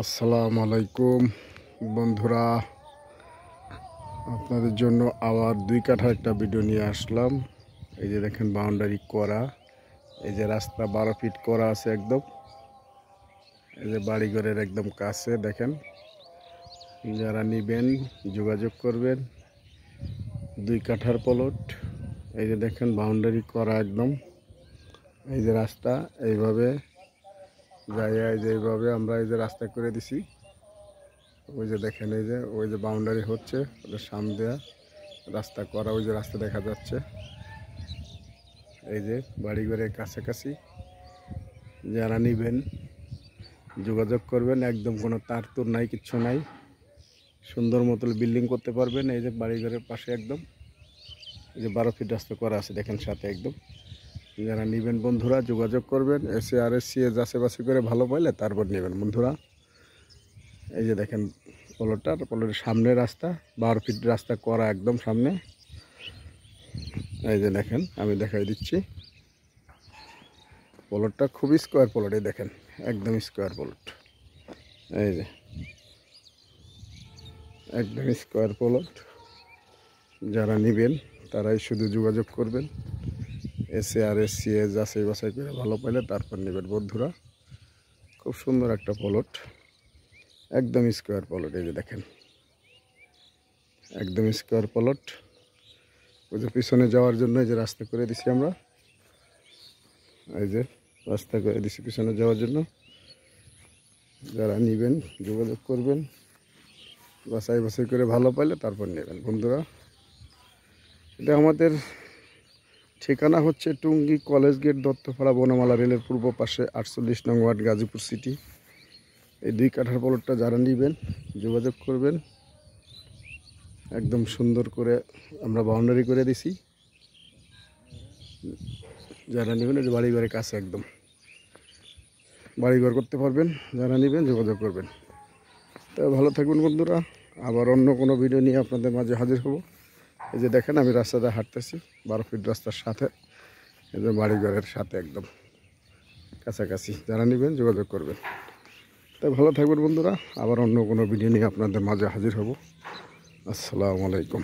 আসসালামু আলাইকুম বন্ধুরা, আপনাদের জন্য আবার 2 কাঠার একটা ভিডিও নিয়ে আসলাম। এই যে দেখেন বাউন্ডারি করা, এই যে রাস্তা 12 ফিট করা আছে একদম। এই যে বাড়িঘরের একদম কাছে দেখেন, যারা নেবেন যোগাযোগ করবেন। 2 কাঠার প্লট। এই যে দেখেন বাউন্ডারি করা একদম। এই যে রাস্তা এইভাবে যায়, এই যে এইভাবে আমরা এই যে রাস্তা করে দিছি। ওই যে দেখেন, এই যে ওই যে বাউন্ডারি হচ্ছে, ওদের সামনে দেওয়া রাস্তা করা, ওই যে রাস্তা দেখা যাচ্ছে। এই যে বাড়িঘরের কাছাকাছি যারা নেবেন যোগাযোগ করবেন। একদম কোনো তার তুর নাই, কিচ্ছু নাই, সুন্দর মতো বিল্ডিং করতে পারবেন। এই যে বাড়িঘরের পাশে একদম এই যে 12 ফিট রাস্তা করা আছে দেখেন সাথে একদম। যারা নেবেন বন্ধুরা যোগাযোগ করবেন। SARSC যাচাই বাছাই করে ভালো পাইলে তারপর নেবেন বন্ধুরা। এই যে দেখেন প্লটের সামনে রাস্তা 12 ফিট রাস্তা করা একদম সামনে। এই যে দেখেন, আমি দেখাই দিচ্ছি। প্লটটা খুবই স্কোয়ার প্লট, এই দেখেন একদম স্কোয়ার প্লট। এই যে একদম স্কোয়ার প্লট। যারা নেবেন তারাই শুধু যোগাযোগ করবেন। SARSC যাচাই বাছাই করে ভালো পাইলে তারপর নেবেন বন্ধুরা। খুব সুন্দর একটা প্লট, একদম স্কোয়ার প্লট। এই যে দেখেন একদম স্কোয়ার প্লট। ওই যে পিছনে যাওয়ার জন্য এই যে রাস্তা করে দিছি আমরা। এই যে রাস্তা করে দিছি পিছনে যাওয়ার জন্য। যারা নেবেন যোগাযোগ করবেন, বাছাই বাছাই করে ভালো পাইলে তারপর নেবেন বন্ধুরা। এটা আমাদের ঠিকানা হচ্ছে টুঙ্গি কলেজ গেট, দত্তপাড়া, বনমালা রেলের পূর্ব পাশে, 48 নং ওয়ার্ড, গাজীপুর সিটি। এই 2 কাঠার প্লটটা যারা নেবেন যোগাযোগ করবেন। একদম সুন্দর করে আমরা বাউন্ডারি করে দিছি। যারা নেবেন এই বাড়িঘরের কাছে একদম বাড়িঘর করতে পারবেন। যারা নেবেন যোগাযোগ করবেন। তো ভালো থাকবেন বন্ধুরা, আবার অন্য কোনো ভিডিও নিয়ে আপনাদের মাঝে হাজির হব। এই যে দেখেন আমি রাস্তাতে হাঁটতেছি 12 ফিট রাস্তার সাথে, এই যে বাড়িঘরের সাথে একদম কাছাকাছি। যারা নেবেন যোগাযোগ করবেন। তাই ভালো থাকবেন বন্ধুরা, আবার অন্য কোনো ভিডিও নিয়ে আপনাদের মাঝে হাজির হব। আসসালামু আলাইকুম।